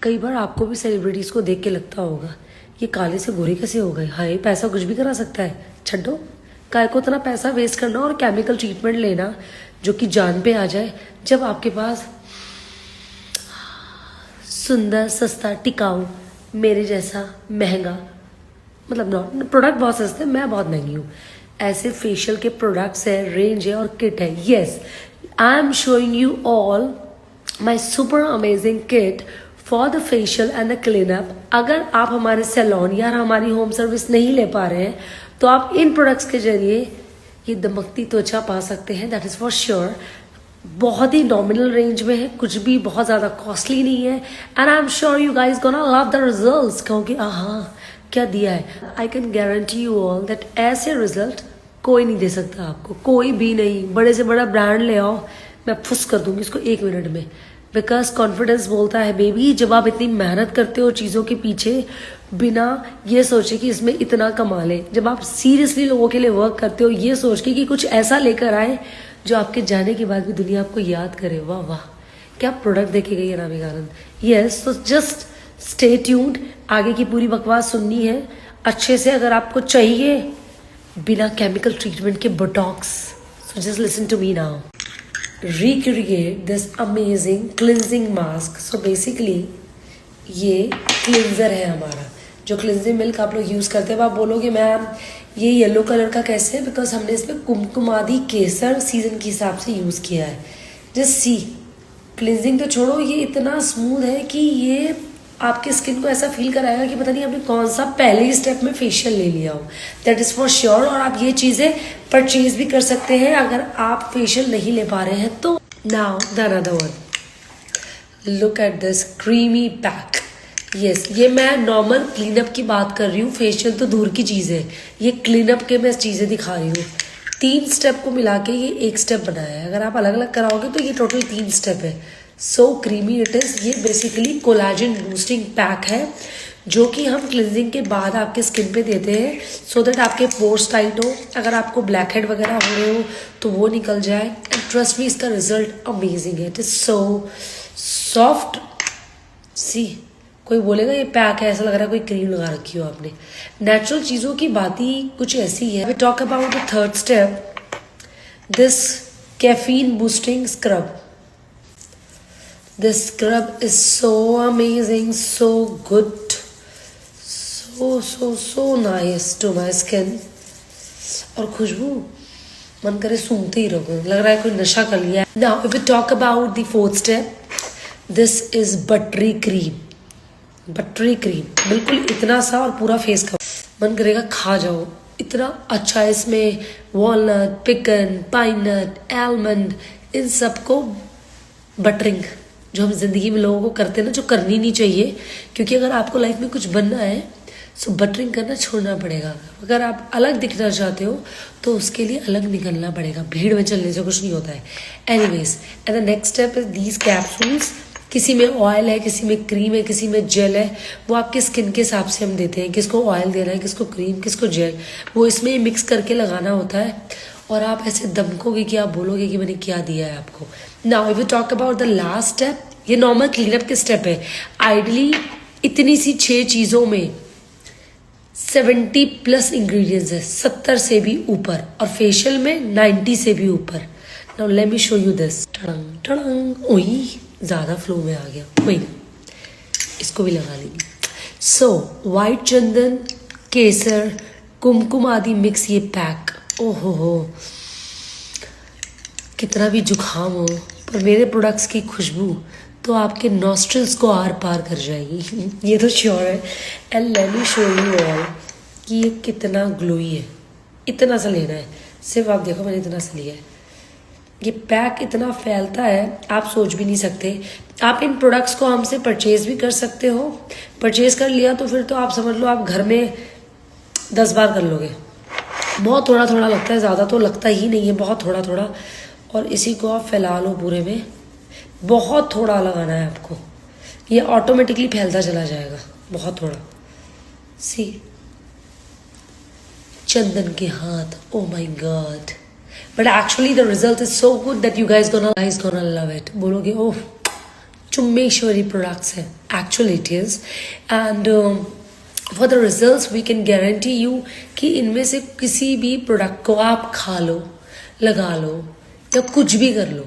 कई बार आपको भी सेलिब्रिटीज को देख के लगता होगा ये काले से गोरे कैसे हो गए। हाय, पैसा कुछ भी करा सकता है। छड्डो, काय को इतना पैसा वेस्ट करना और केमिकल ट्रीटमेंट लेना जो कि जान पे आ जाए, जब आपके पास सुंदर, सस्ता, टिकाऊ, मेरे जैसा महंगा, मतलब नॉट प्रोडक्ट बहुत सस्ते, मैं बहुत महंगी हूँ, ऐसे फेशियल के प्रोडक्ट्स है, रेंज है और किट है। Yes, I am showing you all my super amazing kit for the facial and the cleanup. अगर आप हमारे सैलून या हमारी होम सर्विस नहीं ले पा रहे हैं तो आप इन प्रोडक्ट्स के जरिए ये दमकती त्वचा पा सकते हैं, दैट इज़ फॉर श्योर। बहुत ही नॉमिनल रेंज में है, कुछ भी बहुत ज़्यादा कॉस्टली नहीं है, and I am sure you guys gonna love the results. कहोगे हाँ क्या दिया है। I can guarantee you all that ऐसे रिजल्ट कोई नहीं दे सकता आपको, कोई भी नहीं। बड़े से बड़ा ब्रांड ले आओ, मैं फुस कर दूंगी इसको 1 मिनट में, बिकॉज कॉन्फिडेंस बोलता है बेबी, जब आप इतनी मेहनत करते हो चीज़ों के पीछे बिना ये सोचे कि इसमें इतना कमा ले, जब आप सीरियसली लोगों के लिए वर्क करते हो ये सोच के कि कुछ ऐसा लेकर आए जो आपके जाने के बाद भी दुनिया आपको याद करे, वाह वाह क्या प्रोडक्ट देखे गई है रामिका आनंद। यस, तो जस्ट स्टे ट्यून्ड, आगे की पूरी बकवास सुननी है अच्छे से। अगर आपको चाहिए बिना केमिकल ट्रीटमेंट के botox, so just listen to me now. recreate this amazing cleansing mask। so basically ये क्लिनजर है हमारा, जो क्लिनजिंग मिल्क आप लोग यूज़ करते हैं। आप बोलोगे मैम ये येलो कलर का कैसे है, बिकॉज हमने इसमें कुमकुमादी केसर सीजन के हिसाब से यूज़ किया है। जस्ट सी, क्लिनजिंग तो छोड़ो, ये इतना स्मूथ है कि ये आपके स्किन को ऐसा फील कराएगा कि पता नहीं आपने कौन सा पहले ही स्टेप में फेशियल ले लिया हो, दैट इज़ फॉर श्योर। और आप ये चीज़ें परचेज भी कर सकते हैं अगर आप फेशियल नहीं ले पा रहे हैं तो। Now the another one, look at this creamy pack. Yes, ये मैं नॉर्मल क्लीनअप की बात कर रही हूँ, फेशियल तो दूर की चीज़ है, ये क्लीनअप के मैं चीज़ें दिखा रही हूँ। 3 स्टेप को मिला के ये 1 स्टेप बनाया है। अगर आप अलग अलग कराओगे तो ये टोटल 3 स्टेप है। सो क्रीमी इट इज़। ये बेसिकली कोलाजन बूस्टिंग पैक है जो कि हम क्लिनजिंग के बाद आपके स्किन पे देते हैं, सो दैट आपके पोर्स टाइट हो, अगर आपको ब्लैक हेड वगैरह हो रहे हो तो वो निकल जाए। एंड ट्रस्ट मी, इसका रिजल्ट अमेजिंग है, इट इज़ सो सॉफ्ट। सी, कोई बोलेगा ये पैक है, ऐसा लग रहा है कोई क्रीम लगा रखी हो आपने। नेचुरल चीज़ों की बात ही कुछ ऐसी है। We talk about the 3rd step, this caffeine boosting scrub. This scrub is so amazing, so good, so nice to my skin। और खुशबू मन करे सूंघते ही रहो, लग रहा है कोई नशा कर लिया है। Now if we talk about the 4th step, this is buttery cream। Buttery cream बिल्कुल इतना सा और पूरा फेस का मन करेगा खा जाओ, इतना अच्छा है। इसमें वॉलनट, पिकन, पाइनट, आलमंड, इन सबको बटरिंग जो हम जिंदगी में लोगों को करते हैं ना, जो करनी नहीं चाहिए, क्योंकि अगर आपको लाइफ में कुछ बनना है सो बटरिंग करना छोड़ना पड़ेगा। अगर आप अलग दिखना चाहते हो तो उसके लिए अलग निकलना पड़ेगा, भीड़ में चलने से कुछ नहीं होता है। Anyways, and the next step is these capsules. किसी में ऑयल है, किसी में क्रीम है, किसी में जेल है, वो आपके स्किन के हिसाब से हम देते हैं, किसको ऑयल देना है, किसको क्रीम, किसको जेल, वो इसमें मिक्स करके लगाना होता है। और आप ऐसे दमकोगे कि आप बोलोगे कि मैंने क्या दिया है आपको। Now if you talk about the last step, ये नॉर्मल क्लीनअप के स्टेप है। आइडली इतनी सी 6 चीज़ों में 70+ इंग्रेडिएंट्स है, 70 से भी ऊपर, और फेशियल में 90 से भी ऊपर। Now let me show you this. टड़ंग टड़ंग, ओही ज़्यादा फ्लो में आ गया, कोई ना, इसको भी लगा लेंगे। सो वाइट चंदन, केसर, कुमकुम आदि मिक्स ये पैक। ओहो हो, कितना भी जुकाम हो पर मेरे प्रोडक्ट्स की खुशबू तो आपके नॉस्ट्रल्स को आर पार कर जाएगी, ये तो श्योर है। And let me show you all कि ये कितना ग्लोई है। इतना सा लेना है, सिर्फ आप देखो मैंने इतना सा लिया है। ये पैक इतना फैलता है आप सोच भी नहीं सकते। आप इन प्रोडक्ट्स को हमसे परचेज भी कर सकते हो। परचेज कर लिया तो फिर तो आप समझ लो आप घर में 10 बार कर लोगे। बहुत थोड़ा थोड़ा लगता है, ज़्यादा तो लगता ही नहीं है, बहुत थोड़ा थोड़ा। और इसी को आप फैला लो पूरे में, बहुत थोड़ा लगाना है आपको, ये ऑटोमेटिकली फैलता चला जाएगा, बहुत थोड़ा। सी, चंदन के हाथ, oh my God, but actually the result is so good that you guys gonna love it. बोलोगे ओह Shumeshwari products है, actually it is, and for the results we can guarantee you कि इनमें से किसी भी प्रोडक्ट को आप खा लो, लगा लो या कुछ भी कर लो,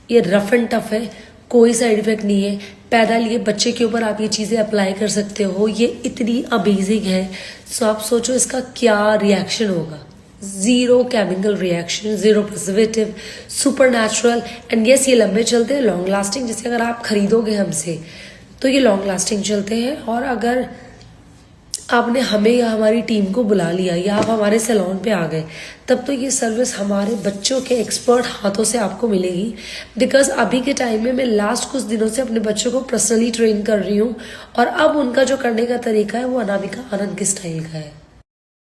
ये रफ एंड टफ है, कोई साइड इफेक्ट नहीं है। पैदा लिए बच्चे के ऊपर आप ये चीज़ें अप्लाई कर सकते हो, ये इतनी अमेजिंग है। सो आप सोचो इसका क्या रिएक्शन होगा। Zero chemical reaction, zero preservative, super natural, and yes ये लंबे चलते हैं, लॉन्ग लास्टिंग। जैसे अगर आप खरीदोगे हमसे तो ये लॉन्ग लास्टिंग चलते हैं, और अगर आपने हमें या हमारी टीम को बुला लिया या आप हमारे सैलून पे आ गए, तब तो ये सर्विस हमारे बच्चों के एक्सपर्ट हाथों से आपको मिलेगी। बिकॉज अभी के टाइम में मैं लास्ट कुछ दिनों से अपने बच्चों को पर्सनली ट्रेन कर रही हूँ, और अब उनका जो करने का तरीका है वो अनामिका आनंद के स्टाइल का है।